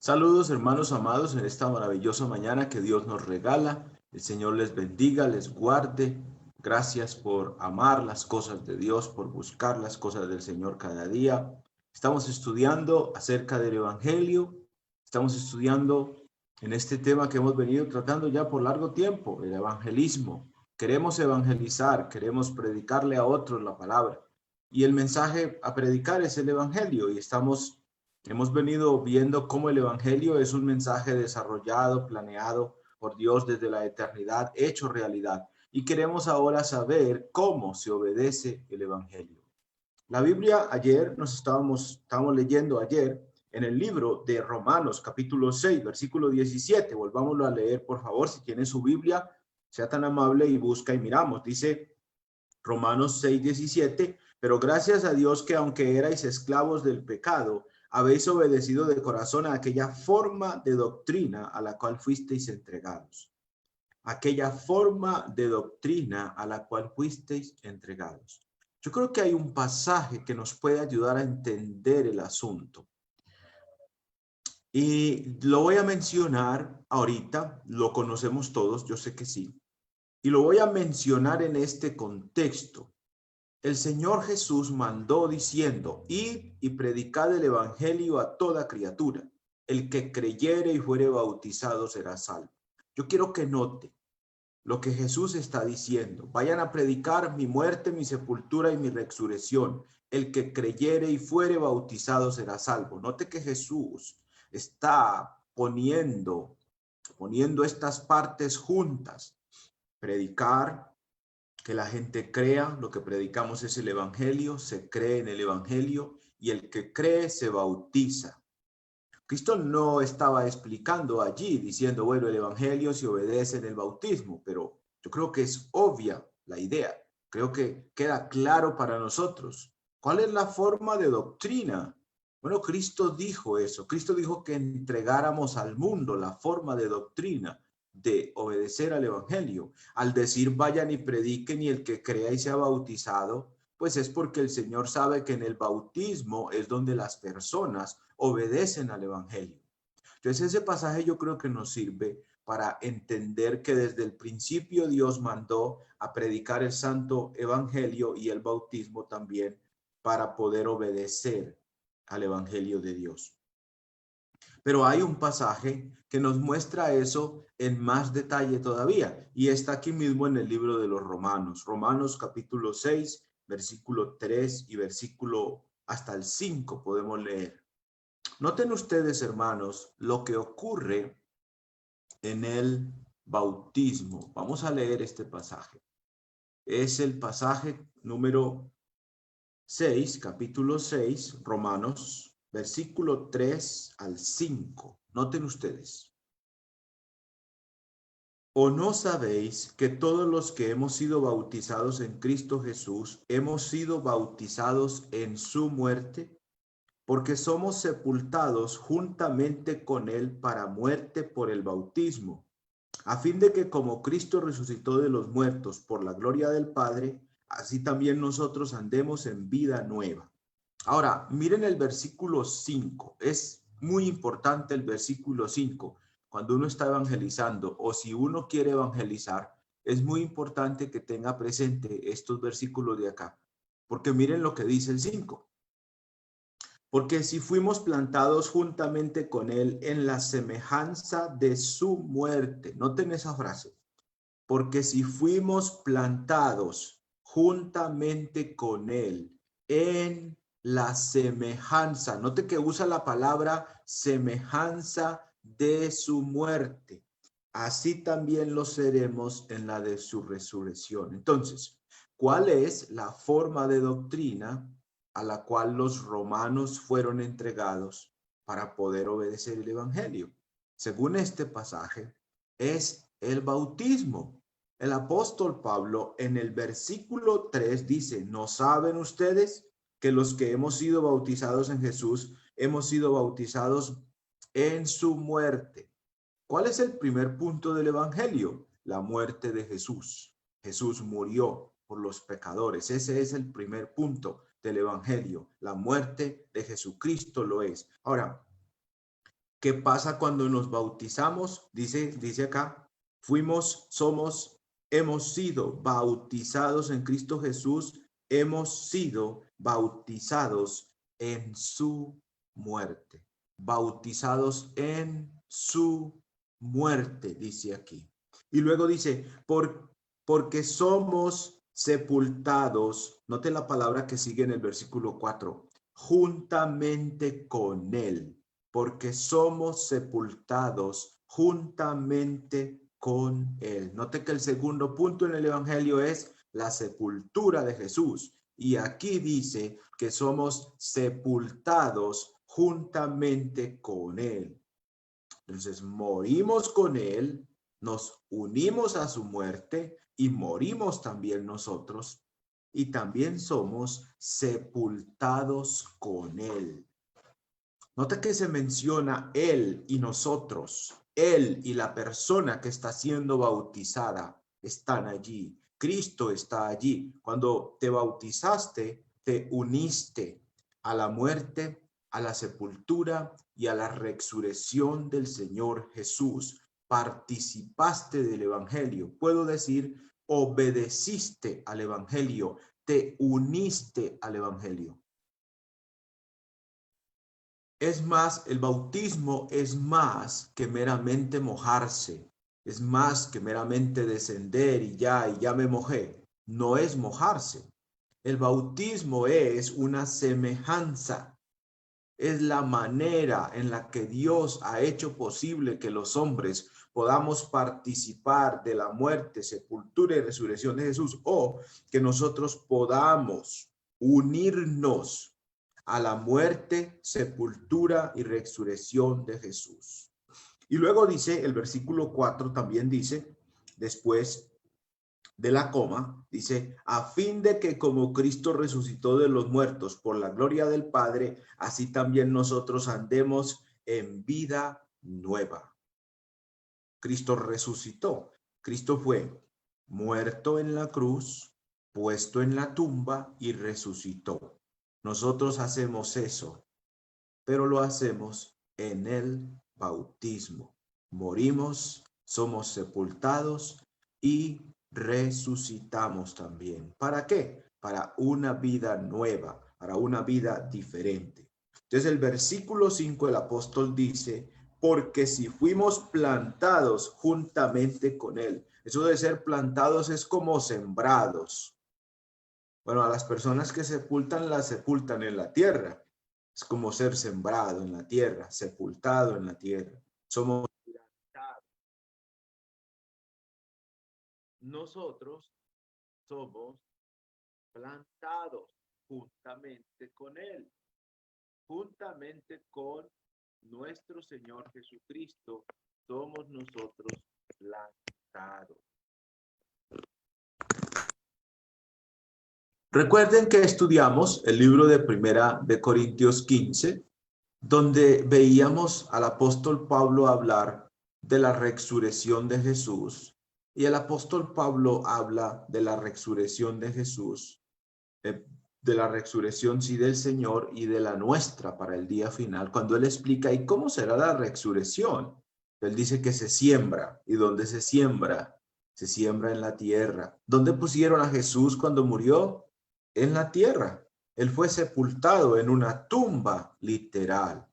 Saludos hermanos amados en esta maravillosa mañana que Dios nos regala. El Señor les bendiga, les guarde. Gracias por amar las cosas de Dios, por buscar las cosas del Señor cada día. Estamos estudiando acerca del Evangelio. Estamos estudiando en este tema que hemos venido tratando ya por largo tiempo, el evangelismo. Queremos evangelizar, queremos predicarle a otros la palabra. Y el mensaje a predicar es el Evangelio y hemos venido viendo cómo el Evangelio es un mensaje desarrollado, planeado por Dios desde la eternidad, hecho realidad. Y queremos ahora saber cómo se obedece el Evangelio. La Biblia ayer estábamos leyendo ayer en el libro de Romanos, capítulo 6, versículo 17. Volvámoslo a leer, por favor, si tiene su Biblia, sea tan amable y busca y miramos. Dice Romanos 6, 17, pero gracias a Dios que aunque erais esclavos del pecado, habéis obedecido de corazón a aquella forma de doctrina a la cual fuisteis entregados. Aquella forma de doctrina a la cual fuisteis entregados. Yo creo que hay un pasaje que nos puede ayudar a entender el asunto. Y lo voy a mencionar ahorita, lo conocemos todos, yo sé que sí. Y lo voy a mencionar en este contexto. El Señor Jesús mandó diciendo, id y predicad el evangelio a toda criatura. El que creyere y fuere bautizado será salvo. Yo quiero que note lo que Jesús está diciendo. Vayan a predicar mi muerte, mi sepultura y mi resurrección. El que creyere y fuere bautizado será salvo. Note que Jesús está poniendo estas partes juntas. Predicar, que la gente crea, lo que predicamos es el evangelio, se cree en el evangelio y el que cree se bautiza. Cristo no estaba explicando allí diciendo, bueno, el evangelio se obedece en el bautismo, pero yo creo que es obvia la idea. Creo que queda claro para nosotros. ¿Cuál es la forma de doctrina? Bueno, Cristo dijo eso. Cristo dijo que entregáramos al mundo la forma de doctrina de obedecer al evangelio. Al decir vayan y prediquen y el que crea y sea bautizado, pues es porque el Señor sabe que en el bautismo es donde las personas obedecen al evangelio. Entonces ese pasaje yo creo que nos sirve para entender que desde el principio Dios mandó a predicar el santo evangelio y el bautismo también para poder obedecer al evangelio de Dios. Pero hay un pasaje que nos muestra eso en más detalle todavía y está aquí mismo en el libro de los Romanos. Romanos capítulo 6, versículo 3 y versículo hasta el 5 podemos leer. Noten ustedes, hermanos, lo que ocurre en el bautismo. Vamos a leer este pasaje. Es el pasaje número 6, capítulo 6, Romanos, versículo 3 al 5. Noten ustedes. ¿O no sabéis que todos los que hemos sido bautizados en Cristo Jesús hemos sido bautizados en su muerte? Porque somos sepultados juntamente con él para muerte por el bautismo, a fin de que como Cristo resucitó de los muertos por la gloria del Padre, así también nosotros andemos en vida nueva. Ahora, miren el versículo 5. Es muy importante el versículo 5. Cuando uno está evangelizando o si uno quiere evangelizar, es muy importante que tenga presente estos versículos de acá. Porque miren lo que dice el 5. Porque si fuimos plantados juntamente con él en la semejanza de su muerte, noten esa frase, porque si fuimos plantados juntamente con él en la semejanza, note que usa la palabra semejanza de su muerte, así también lo seremos en la de su resurrección. Entonces, ¿cuál es la forma de doctrina a la cual los romanos fueron entregados para poder obedecer el evangelio? Según este pasaje, es el bautismo. El apóstol Pablo en el versículo 3 dice, ¿no saben ustedes que los que hemos sido bautizados en Jesús, hemos sido bautizados en su muerte? ¿Cuál es el primer punto del evangelio? La muerte de Jesús. Jesús murió por los pecadores. Ese es el primer punto del evangelio. La muerte de Jesucristo lo es. Ahora, ¿Qué pasa cuando nos bautizamos? Dice acá, hemos sido bautizados en Cristo Jesús, hemos sido bautizados en su muerte. Bautizados en su muerte, dice aquí. Y luego dice, porque somos sepultados, note la palabra que sigue en el versículo 4, juntamente con él, porque somos sepultados juntamente con él. Note que el segundo punto en el evangelio es la sepultura de Jesús. Y aquí dice que somos sepultados juntamente con él. Entonces morimos con él, nos unimos a su muerte y morimos también nosotros. Y también somos sepultados con él. Nota que se menciona él y nosotros. Él y la persona que está siendo bautizada están allí. Cristo está allí. Cuando te bautizaste, te uniste a la muerte, a la sepultura y a la resurrección del Señor Jesús. Participaste del evangelio. Puedo decir, obedeciste al evangelio, te uniste al evangelio. Es más, el bautismo es más que meramente mojarse, es más que meramente descender y ya me mojé. No es mojarse. El bautismo es una semejanza, es la manera en la que Dios ha hecho posible que los hombres podamos participar de la muerte, sepultura y resurrección de Jesús, o que nosotros podamos unirnos a la muerte, sepultura y resurrección de Jesús. Y luego dice, el versículo 4 también dice, después de la coma, dice, a fin de que como Cristo resucitó de los muertos por la gloria del Padre, así también nosotros andemos en vida nueva. Cristo resucitó. Cristo fue muerto en la cruz, puesto en la tumba y resucitó. Nosotros hacemos eso, pero lo hacemos en el bautismo. Morimos, somos sepultados y resucitamos también. ¿Para qué? Para una vida nueva, para una vida diferente. Entonces el versículo 5 el apóstol dice, porque si fuimos plantados juntamente con él. Eso de ser plantados es como sembrados. Bueno, a las personas que sepultan, las sepultan en la tierra. Es como ser sembrado en la tierra, sepultado en la tierra. Somos plantados. Nosotros somos plantados juntamente con él, juntamente con nuestro Señor Jesucristo. Somos nosotros plantados. Recuerden que estudiamos el libro de Primera de Corintios 15, donde veíamos al apóstol Pablo hablar de la resurrección de Jesús. Y el apóstol Pablo habla de la resurrección de Jesús, de la resurrección sí del Señor y de la nuestra para el día final, cuando él explica, ¿y cómo será la resurrección? Él dice que se siembra. ¿Y dónde se siembra? Se siembra en la tierra. ¿Dónde pusieron a Jesús cuando murió? En la tierra. Él fue sepultado en una tumba literal.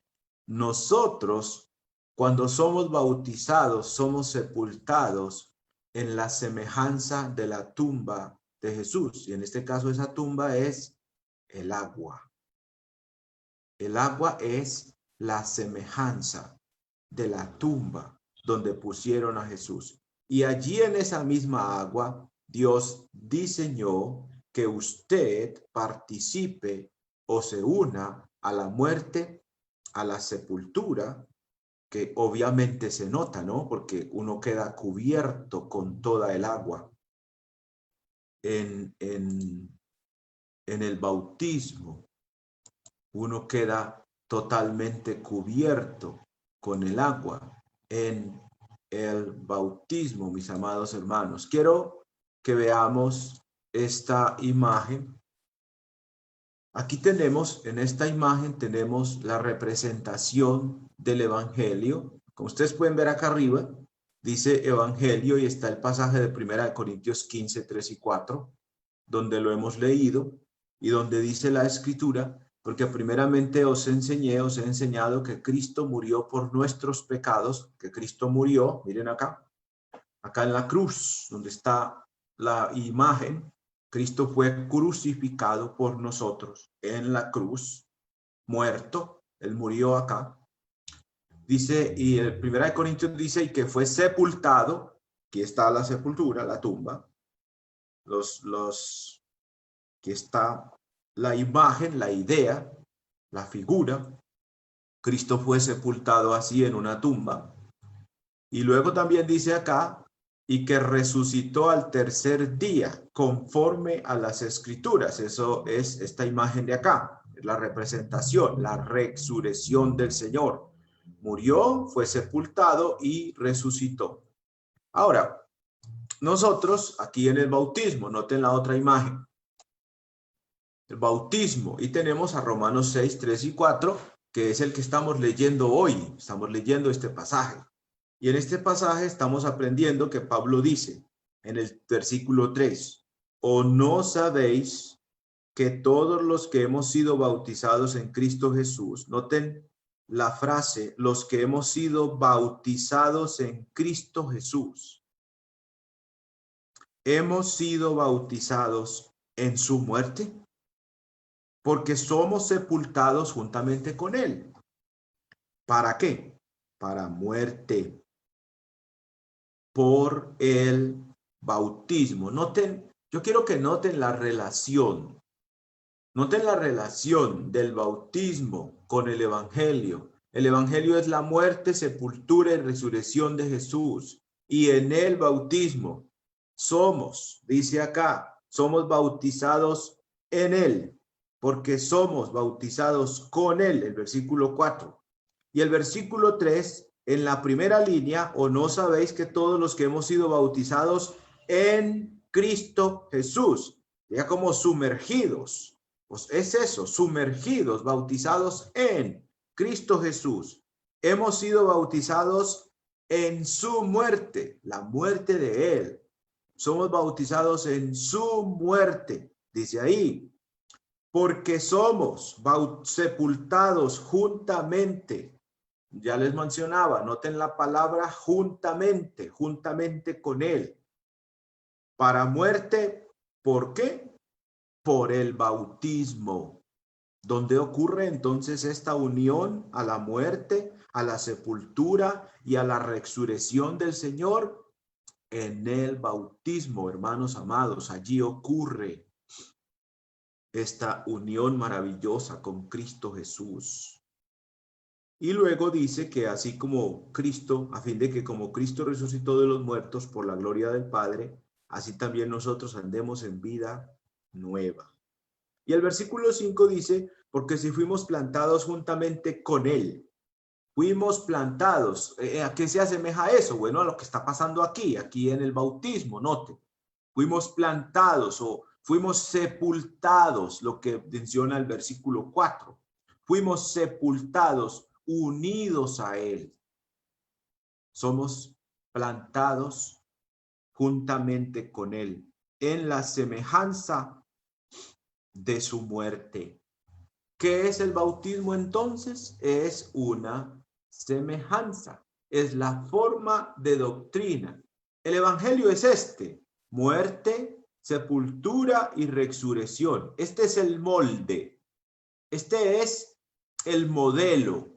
Nosotros, cuando somos bautizados, somos sepultados en la semejanza de la tumba de Jesús. Y en este caso esa tumba es el agua. El agua es la semejanza de la tumba donde pusieron a Jesús. Y allí en esa misma agua, Dios diseñó que usted participe o se una a la muerte, a la sepultura, que obviamente se nota, ¿no? Porque uno queda cubierto con toda el agua. En el bautismo, uno queda totalmente cubierto con el agua. En el bautismo, mis amados hermanos, quiero que veamos esta imagen Aquí tenemos, en esta imagen, tenemos la representación del Evangelio. Como ustedes pueden ver acá arriba, dice Evangelio y está el pasaje de 1 Corintios 15, 3 y 4, donde lo hemos leído y donde dice la Escritura, porque primeramente os he enseñado que Cristo murió por nuestros pecados, que Cristo murió, miren acá en la cruz, donde está la imagen. Cristo fue crucificado por nosotros en la cruz, muerto, él murió acá. Dice, y el 1 Corintios dice, y que fue sepultado, aquí está la sepultura, la tumba, aquí está la imagen, la idea, la figura. Cristo fue sepultado así en una tumba. Y luego también dice acá, y que resucitó al tercer día, conforme a las Escrituras. Eso es esta imagen de acá, la representación, la resurrección del Señor. Murió, fue sepultado y resucitó. Ahora, nosotros aquí en el bautismo, noten la otra imagen, el bautismo, y tenemos a Romanos 6, 3 y 4, que es el que estamos leyendo hoy. Estamos leyendo este pasaje. Y en este pasaje estamos aprendiendo que Pablo dice en el versículo 3, ¿o no sabéis que todos los que hemos sido bautizados en Cristo Jesús, noten la frase, los que hemos sido bautizados en Cristo Jesús, hemos sido bautizados en su muerte? Porque somos sepultados juntamente con él. ¿Para qué? Para muerte. Por el bautismo. Noten, yo quiero que noten la relación. Noten la relación del bautismo con el Evangelio. El Evangelio es la muerte, sepultura y resurrección de Jesús. Y en el bautismo somos, dice acá, somos bautizados en él, porque somos bautizados con él, el versículo 4. Y el versículo 3, en la primera línea, ¿o no sabéis que todos los que hemos sido bautizados en Cristo Jesús, ya como sumergidos? Pues es eso, sumergidos, bautizados en Cristo Jesús. Hemos sido bautizados en su muerte, la muerte de él. Somos bautizados en su muerte, dice ahí, porque somos sepultados juntamente. Ya les mencionaba, noten la palabra juntamente, juntamente con él. Para muerte, ¿por qué? Por el bautismo, donde ocurre entonces esta unión a la muerte, a la sepultura y a la resurrección del Señor. En el bautismo, hermanos amados, allí ocurre esta unión maravillosa con Cristo Jesús. Y luego dice que así como Cristo, a fin de que como Cristo resucitó de los muertos por la gloria del Padre, así también nosotros andemos en vida nueva. Y el versículo 5 dice, porque si fuimos plantados juntamente con él, fuimos plantados. ¿A qué se asemeja eso? Bueno, a lo que está pasando aquí en el bautismo, note. Fuimos plantados o fuimos sepultados, lo que menciona el versículo 4. Fuimos sepultados, unidos a él. Somos plantados juntamente con él en la semejanza de su muerte. ¿Qué es el bautismo entonces? Es una semejanza, es la forma de doctrina. El evangelio es este: muerte, sepultura y resurrección. Este es el molde, este es el modelo.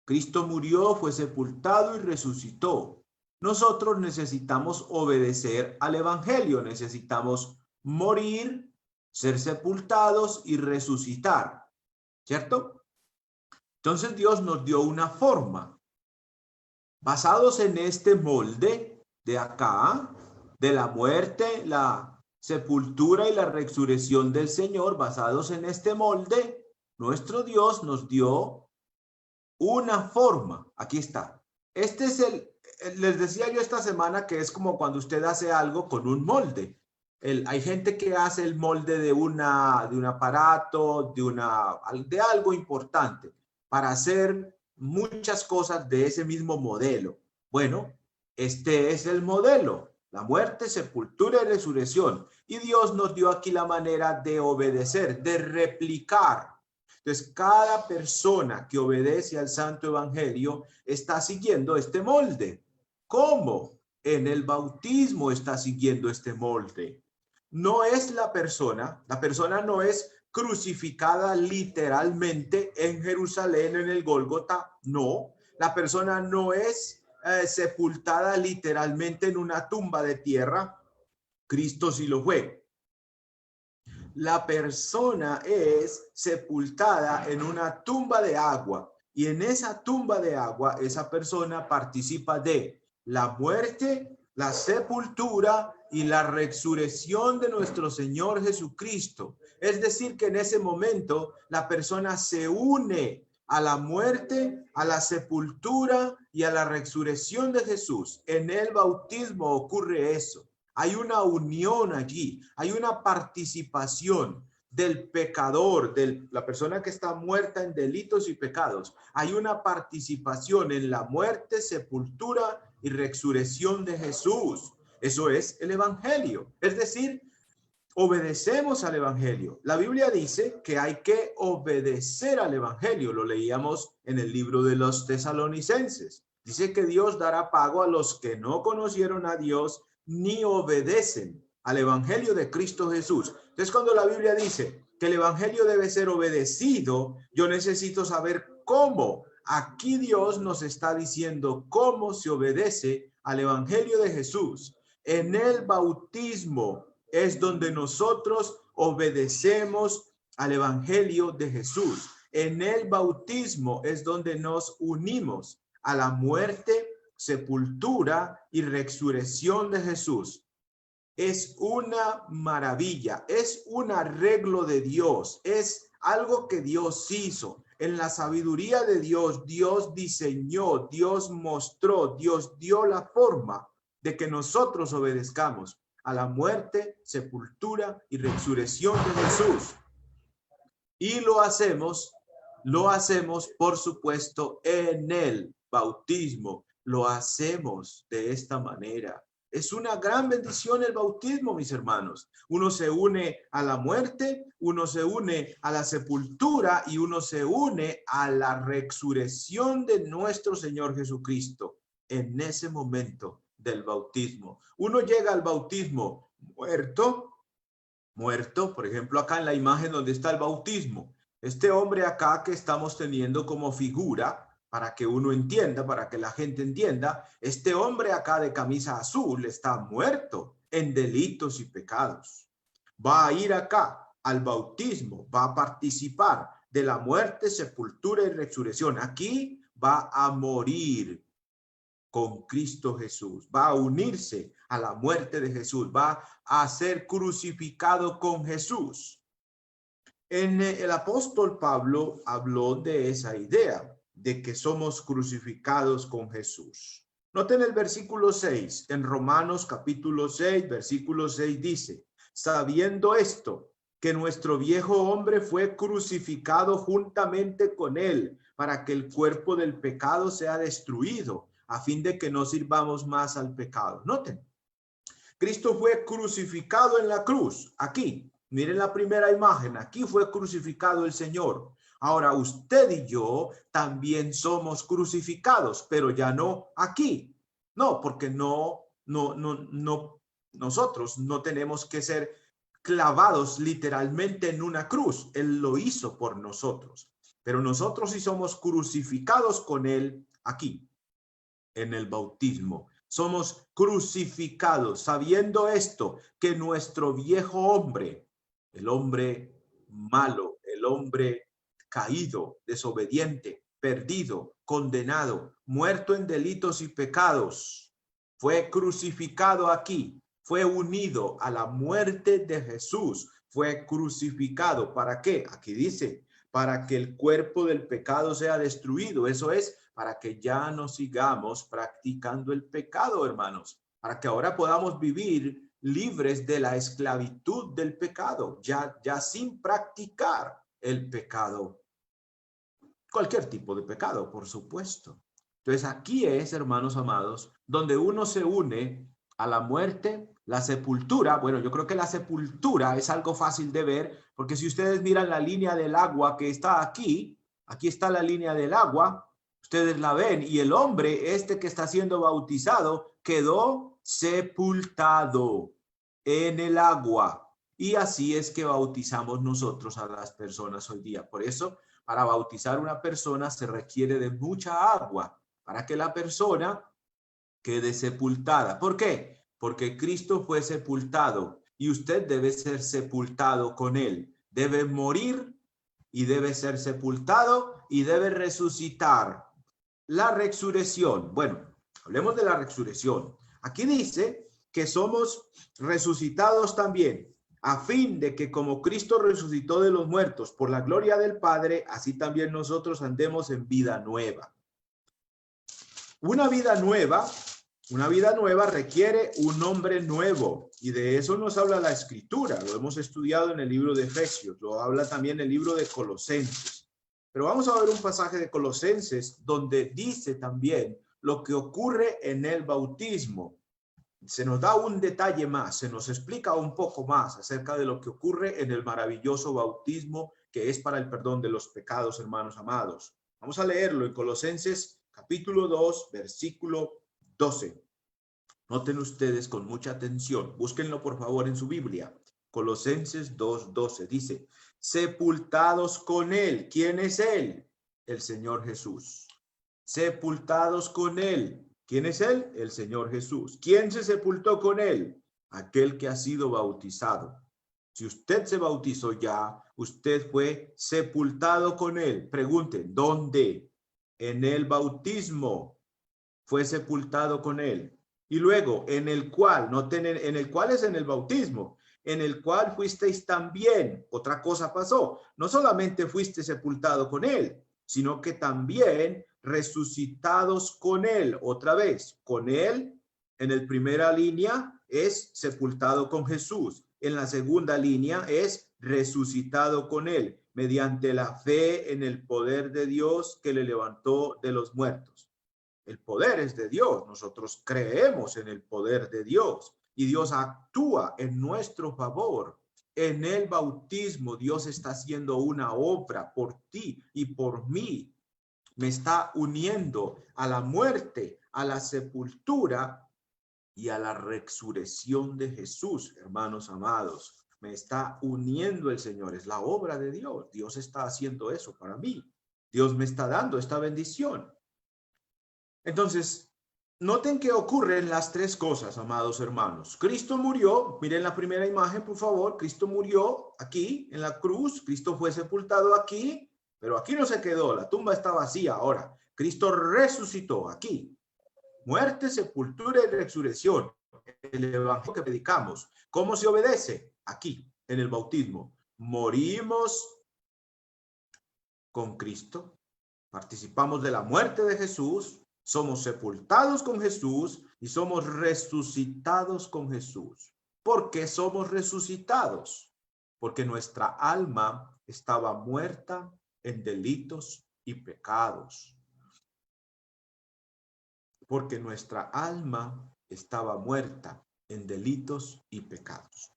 Cristo murió, fue sepultado y resucitó. Nosotros necesitamos obedecer al evangelio, necesitamos morir, ser sepultados y resucitar, ¿cierto? Entonces Dios nos dio una forma. Basados en este molde de acá, de la muerte, la sepultura y la resurrección del Señor, basados en este molde, nuestro Dios nos dio una forma. Aquí está. Este es les decía yo esta semana que es como cuando usted hace algo con un molde. hay gente que hace el molde de un aparato, de algo importante para hacer muchas cosas de ese mismo modelo. Bueno, este es el modelo: la muerte, sepultura y resurrección. Y Dios nos dio aquí la manera de obedecer, de replicar. Entonces, cada persona que obedece al Santo Evangelio está siguiendo este molde. ¿Cómo? En el bautismo está siguiendo este molde. No es la persona no es crucificada literalmente en Jerusalén, en el Gólgota. No, la persona no es sepultada literalmente en una tumba de tierra. Cristo sí lo fue. La persona es sepultada en una tumba de agua, y en esa tumba de agua esa persona participa de la muerte, la sepultura y la resurrección de nuestro Señor Jesucristo. Es decir, que en ese momento la persona se une a la muerte, a la sepultura y a la resurrección de Jesús. En el bautismo ocurre eso. Hay una unión allí, hay una participación del pecador, de la persona que está muerta en delitos y pecados. Hay una participación en la muerte, sepultura y resurrección de Jesús. Eso es el Evangelio. Es decir, obedecemos al Evangelio. La Biblia dice que hay que obedecer al Evangelio. Lo leíamos en el libro de los Tesalonicenses. Dice que Dios dará pago a los que no conocieron a Dios ni obedecen al Evangelio de Cristo Jesús. Entonces, cuando la Biblia dice que el Evangelio debe ser obedecido, yo necesito saber cómo. Aquí Dios nos está diciendo cómo se obedece al Evangelio de Jesús. En el bautismo es donde nosotros obedecemos al Evangelio de Jesús. En el bautismo es donde nos unimos a la muerte, sepultura y resurrección de Jesús. Es una maravilla, es un arreglo de Dios, es algo que Dios hizo. En la sabiduría de Dios, Dios diseñó, Dios mostró, Dios dio la forma de que nosotros obedezcamos a la muerte, sepultura y resurrección de Jesús. Y lo hacemos, por supuesto, en el bautismo. Lo hacemos de esta manera. Es una gran bendición el bautismo, mis hermanos. Uno se une a la muerte, uno se une a la sepultura y uno se une a la resurrección de nuestro Señor Jesucristo. En ese momento del bautismo, uno llega al bautismo muerto, por ejemplo, acá en la imagen donde está el bautismo. Este hombre acá que estamos teniendo como figura, para que uno entienda, para que la gente entienda, este hombre acá de camisa azul está muerto en delitos y pecados. Va a ir acá al bautismo, va a participar de la muerte, sepultura y resurrección. Aquí va a morir con Cristo Jesús, va a unirse a la muerte de Jesús, va a ser crucificado con Jesús. El apóstol Pablo habló de esa idea, de que somos crucificados con Jesús. Noten el versículo 6, en Romanos capítulo 6, versículo 6 dice: sabiendo esto, que nuestro viejo hombre fue crucificado juntamente con él, para que el cuerpo del pecado sea destruido, a fin de que no sirvamos más al pecado. Noten, Cristo fue crucificado en la cruz. Aquí, miren la primera imagen, aquí fue crucificado el Señor. Ahora usted y yo también somos crucificados, pero ya no aquí. No, porque nosotros no tenemos que ser clavados literalmente en una cruz. Él lo hizo por nosotros, pero nosotros sí somos crucificados con él aquí, en el bautismo. Somos crucificados, sabiendo esto, que nuestro viejo hombre, el hombre malo, el hombre caído, desobediente, perdido, condenado, muerto en delitos y pecados, fue crucificado aquí, fue unido a la muerte de Jesús, fue crucificado. ¿Para qué? Aquí dice, para que el cuerpo del pecado sea destruido. Eso es, para que ya no sigamos practicando el pecado, hermanos, para que ahora podamos vivir libres de la esclavitud del pecado, ya sin practicar el pecado. Cualquier tipo de pecado, por supuesto. Entonces aquí es, hermanos amados, donde uno se une a la muerte, la sepultura. Bueno, yo creo que la sepultura es algo fácil de ver, porque si ustedes miran la línea del agua que está aquí está la línea del agua, ustedes la ven, y el hombre este que está siendo bautizado quedó sepultado en el agua. Y así es que bautizamos nosotros a las personas hoy día. Por eso, para bautizar a una persona se requiere de mucha agua para que la persona quede sepultada. ¿Por qué? Porque Cristo fue sepultado y usted debe ser sepultado con él. Debe morir y debe ser sepultado y debe resucitar. La resurrección. Bueno, hablemos de la resurrección. Aquí dice que somos resucitados también, a fin de que como Cristo resucitó de los muertos por la gloria del Padre, así también nosotros andemos en vida nueva. Una vida nueva requiere un hombre nuevo, y de eso nos habla la Escritura. Lo hemos estudiado en el libro de Efesios, lo habla también el libro de Colosenses. Pero vamos a ver un pasaje de Colosenses donde dice también lo que ocurre en el bautismo. Se nos da un detalle más, se nos explica un poco más acerca de lo que ocurre en el maravilloso bautismo que es para el perdón de los pecados, hermanos amados. Vamos a leerlo en Colosenses capítulo 2, versículo 12. Noten ustedes con mucha atención, búsquenlo por favor en su Biblia. Colosenses 2:12 dice: sepultados con él. ¿Quién es él? El Señor Jesús. Sepultados con él. ¿Quién es él? El Señor Jesús. ¿Quién se sepultó con él? Aquel que ha sido bautizado. Si usted se bautizó ya, usted fue sepultado con él. Pregunten, ¿dónde? En el bautismo fue sepultado con él. Y luego, en el cual, noten, en el cual es en el bautismo, en el cual fuisteis también. Otra cosa pasó. No solamente fuiste sepultado con él, sino que también resucitados con él. Otra vez, con él, en la primera línea es sepultado con Jesús. En la segunda línea es resucitado con él, mediante la fe en el poder de Dios que le levantó de los muertos. El poder es de Dios. Nosotros creemos en el poder de Dios y Dios actúa en nuestro favor. En el bautismo Dios está haciendo una obra por ti y por mí. Me está uniendo a la muerte, a la sepultura y a la resurrección de Jesús, hermanos amados. Me está uniendo el Señor. Es la obra de Dios. Dios está haciendo eso para mí. Dios me está dando esta bendición. Entonces, noten que ocurren las tres cosas, amados hermanos. Cristo murió, miren la primera imagen, por favor. Cristo murió aquí en la cruz. Cristo fue sepultado aquí, pero aquí no se quedó. La tumba está vacía ahora. Cristo resucitó aquí. Muerte, sepultura y resurrección. El evangelio que predicamos. ¿Cómo se obedece? Aquí, en el bautismo. Morimos con Cristo. Participamos de la muerte de Jesús. Somos sepultados con Jesús y somos resucitados con Jesús. ¿Por qué somos resucitados? Porque nuestra alma estaba muerta en delitos y pecados. Porque nuestra alma estaba muerta en delitos y pecados.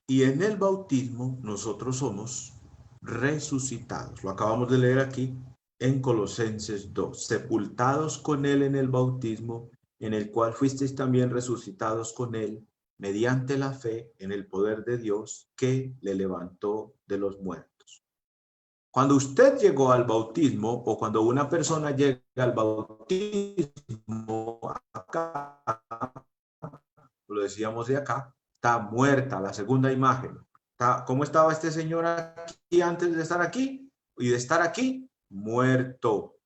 Y en el bautismo nosotros somos resucitados. Lo acabamos de leer aquí en Colosenses 2, sepultados con él en el bautismo, en el cual fuisteis también resucitados con él, mediante la fe en el poder de Dios que le levantó de los muertos. Cuando usted llegó al bautismo, o cuando una persona llega al bautismo, acá, lo decíamos de acá, está muerta, la segunda imagen. ¿Cómo estaba este señor aquí antes de estar aquí? Y de estar aquí, muerto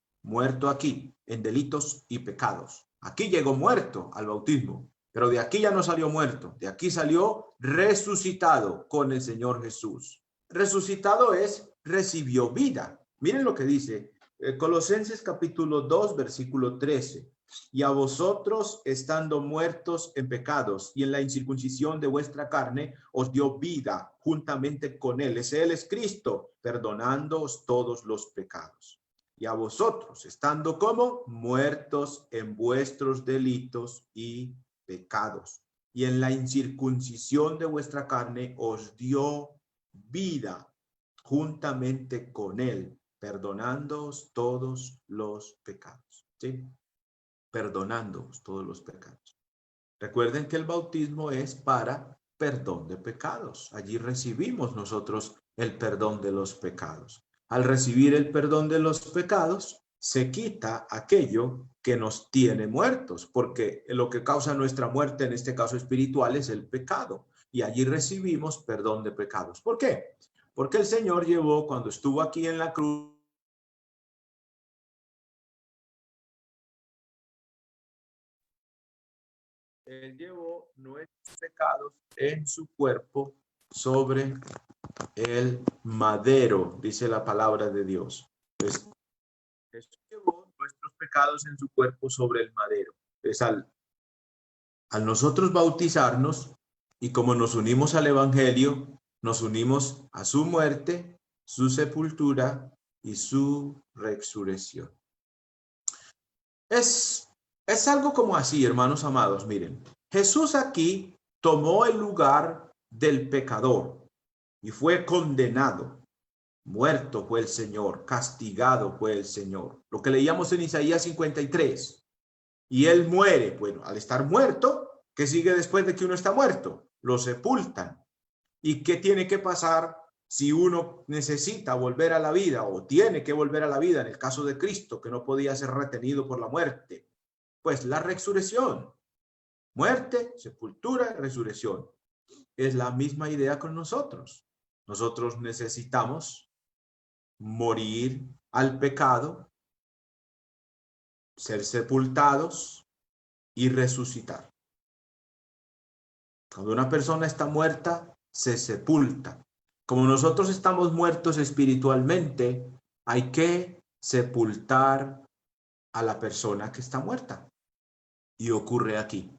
aquí en delitos y pecados. Aquí llegó muerto al bautismo, pero de aquí ya no salió muerto, de aquí salió resucitado con el Señor Jesús. Resucitado es, recibió vida. Miren lo que dice Colosenses capítulo 2, versículo 13. Y a vosotros, estando muertos en pecados y en la incircuncisión de vuestra carne, os dio vida juntamente con él. Él es Cristo, perdonándoos todos los pecados. Y a vosotros, estando como muertos en vuestros delitos y pecados, y en la incircuncisión de vuestra carne, os dio vida juntamente con él, perdonándoos todos los pecados. ¿Sí? Perdonándoos todos los pecados. Recuerden que el bautismo es para perdón de pecados. Allí recibimos nosotros el perdón de los pecados. Al recibir el perdón de los pecados, se quita aquello que nos tiene muertos, porque lo que causa nuestra muerte, en este caso espiritual, es el pecado. Y allí recibimos perdón de pecados. ¿Por qué? Porque el Señor llevó, cuando estuvo aquí en la cruz, Él llevó nuestros pecados en su cuerpo sobre el madero, dice la palabra de Dios. Pues, Jesús llevó nuestros pecados en su cuerpo sobre el madero. Pues al nosotros bautizarnos, y como nos unimos al Evangelio, nos unimos a su muerte, su sepultura y su resurrección. Es algo como así, hermanos amados, miren. Jesús aquí tomó el lugar del pecador y fue condenado. Muerto fue el Señor, castigado fue el Señor. Lo que leíamos en Isaías 53. Y él muere. Bueno, al estar muerto, ¿qué sigue después de que uno está muerto? Lo sepultan. ¿Y qué tiene que pasar si uno necesita volver a la vida o tiene que volver a la vida? En el caso de Cristo, que no podía ser retenido por la muerte. Pues la resurrección, muerte, sepultura, resurrección. Es la misma idea con nosotros. Nosotros necesitamos morir al pecado, ser sepultados y resucitar. Cuando una persona está muerta, se sepulta. Como nosotros estamos muertos espiritualmente, hay que sepultar a la persona que está muerta. Y ocurre aquí.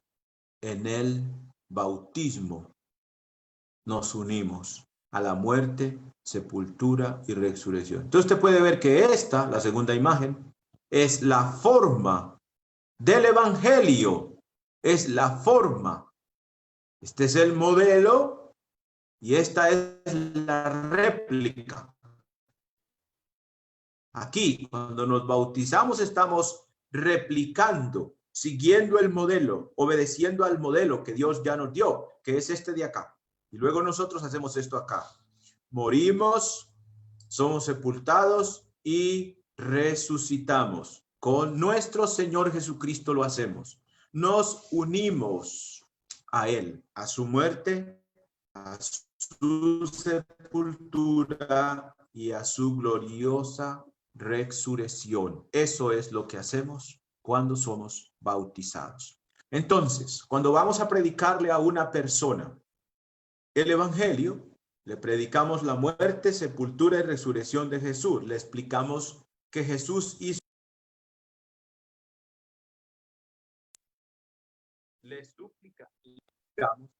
En el bautismo nos unimos a la muerte, sepultura y resurrección. Entonces usted puede ver que esta, la segunda imagen, es la forma del evangelio. Es la forma. Este es el modelo y esta es la réplica. Aquí, cuando nos bautizamos, estamos replicando, siguiendo el modelo, obedeciendo al modelo que Dios ya nos dio, que es este de acá. Y luego nosotros hacemos esto acá. Morimos, somos sepultados y resucitamos. Con nuestro Señor Jesucristo lo hacemos. Nos unimos a Él, a su muerte, a su sepultura y a su gloriosa resurrección. Eso es lo que hacemos cuando somos bautizados. Entonces, cuando vamos a predicarle a una persona el evangelio, le predicamos la muerte, sepultura y resurrección de Jesús. Le explicamos que Jesús hizo. Le suplicamos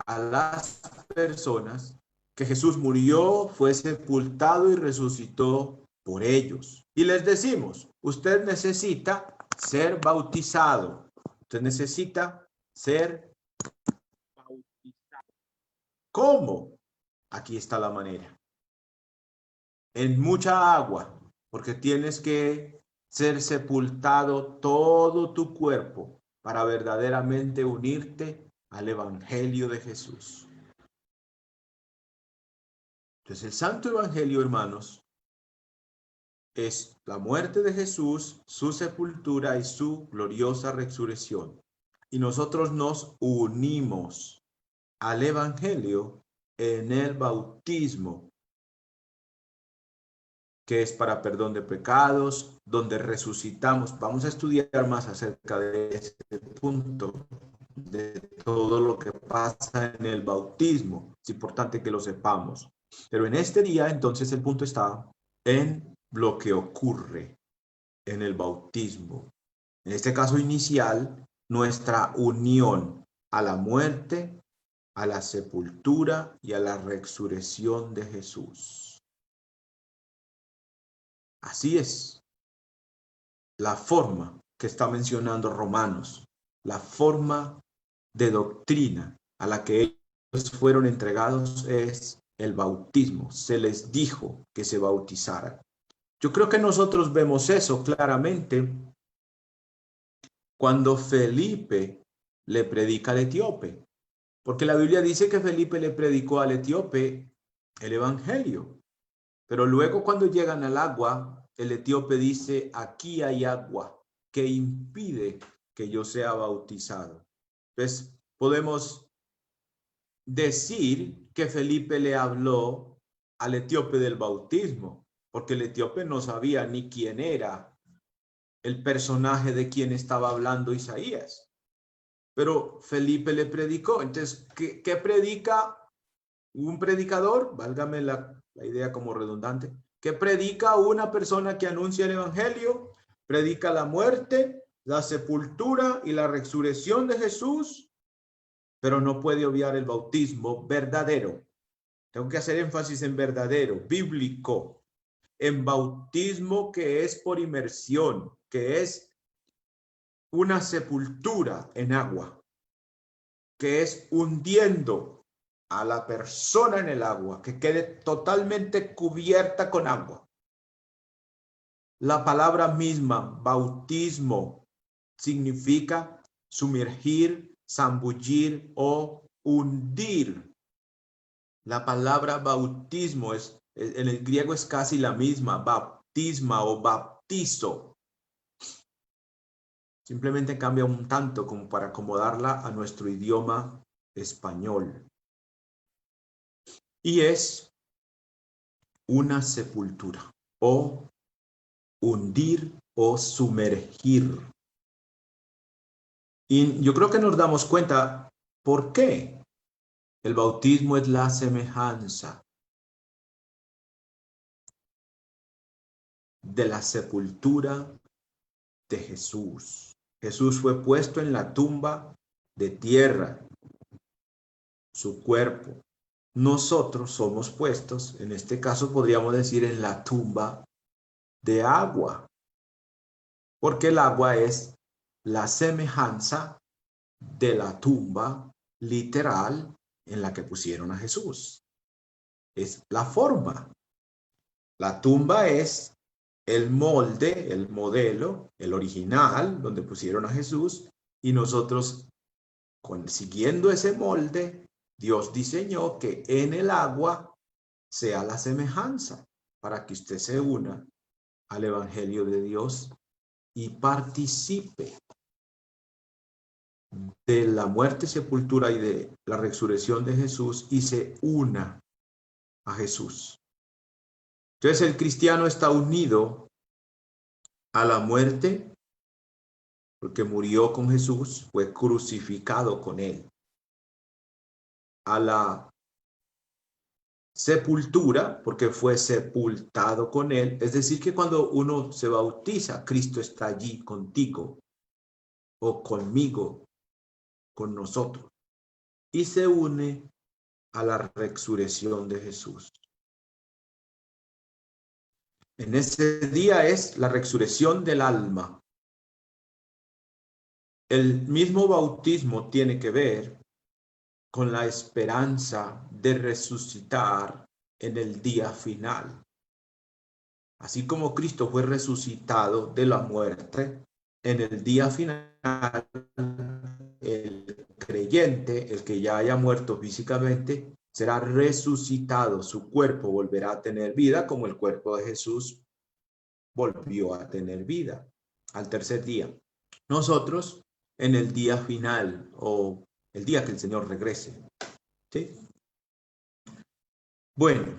a las personas que Jesús murió, fue sepultado y resucitó por ellos. Y les decimos, usted necesita ser bautizado. Usted necesita ser bautizado. ¿Cómo? Aquí está la manera. En mucha agua, porque tienes que ser sepultado todo tu cuerpo para verdaderamente unirte al Evangelio de Jesús. Entonces, el Santo Evangelio, hermanos, es la muerte de Jesús, su sepultura y su gloriosa resurrección. Y nosotros nos unimos al Evangelio en el bautismo, que es para perdón de pecados, donde resucitamos. Vamos a estudiar más acerca de este punto, de todo lo que pasa en el bautismo. Es importante que lo sepamos. Pero en este día, entonces, el punto está en lo que ocurre en el bautismo. En este caso inicial, nuestra unión a la muerte, a la sepultura y a la resurrección de Jesús. Así es la forma que está mencionando Romanos, la forma de doctrina a la que ellos fueron entregados es el bautismo. Se les dijo que se bautizaran. Yo creo que nosotros vemos eso claramente cuando Felipe le predica al etíope, porque la Biblia dice que Felipe le predicó al etíope el evangelio, pero luego cuando llegan al agua, el etíope dice, aquí hay agua que impide que yo sea bautizado. Entonces, podemos decir que Felipe le habló al etíope del bautismo, porque el etíope no sabía ni quién era el personaje de quien estaba hablando Isaías. Pero Felipe le predicó. Entonces, ¿qué predica un predicador? Válgame la idea como redundante. ¿Qué predica una persona que anuncia el evangelio? Predica la muerte, la sepultura y la resurrección de Jesús, pero no puede obviar el bautismo verdadero. Tengo que hacer énfasis en verdadero, bíblico, en bautismo que es por inmersión, que es una sepultura en agua, que es hundiendo a la persona en el agua, que quede totalmente cubierta con agua. La palabra misma, bautismo, significa sumergir, zambullir o hundir. La palabra bautismo en el griego es casi la misma, baptisma o baptizo. Simplemente cambia un tanto como para acomodarla a nuestro idioma español. Y es una sepultura o hundir o sumergir. Y yo creo que nos damos cuenta por qué el bautismo es la semejanza de la sepultura de Jesús. Jesús fue puesto en la tumba de tierra, su cuerpo. Nosotros somos puestos, en este caso podríamos decir, en la tumba de agua, porque el agua es la semejanza de la tumba literal en la que pusieron a Jesús. Es la forma. La tumba es el molde, el modelo, el original, donde pusieron a Jesús, y nosotros, siguiendo ese molde, Dios diseñó que en el agua sea la semejanza para que usted se una al Evangelio de Dios y participe de la muerte, sepultura y de la resurrección de Jesús y se una a Jesús. Entonces el cristiano está unido a la muerte porque murió con Jesús, fue crucificado con él. A la sepultura porque fue sepultado con él. Es decir, que cuando uno se bautiza, Cristo está allí contigo o conmigo, con nosotros. Y se une a la resurrección de Jesús. En ese día es la resurrección del alma. El mismo bautismo tiene que ver con la esperanza de resucitar en el día final. Así como Cristo fue resucitado de la muerte, en el día final, el creyente, el que ya haya muerto físicamente, será resucitado. Su cuerpo volverá a tener vida como el cuerpo de Jesús volvió a tener vida al tercer día. Nosotros en el día final o el día que el Señor regrese. ¿Sí? Bueno,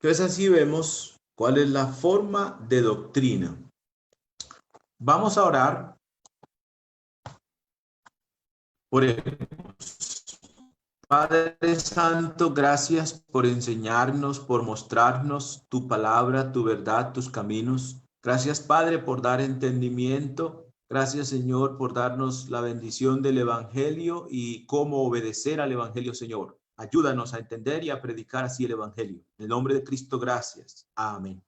entonces así vemos cuál es la forma de doctrina. Vamos a orar por Padre Santo, gracias por enseñarnos, por mostrarnos tu palabra, tu verdad, tus caminos. Gracias, Padre, por dar entendimiento. Gracias, Señor, por darnos la bendición del Evangelio y cómo obedecer al Evangelio, Señor. Ayúdanos a entender y a predicar así el Evangelio. En el nombre de Cristo, gracias. Amén.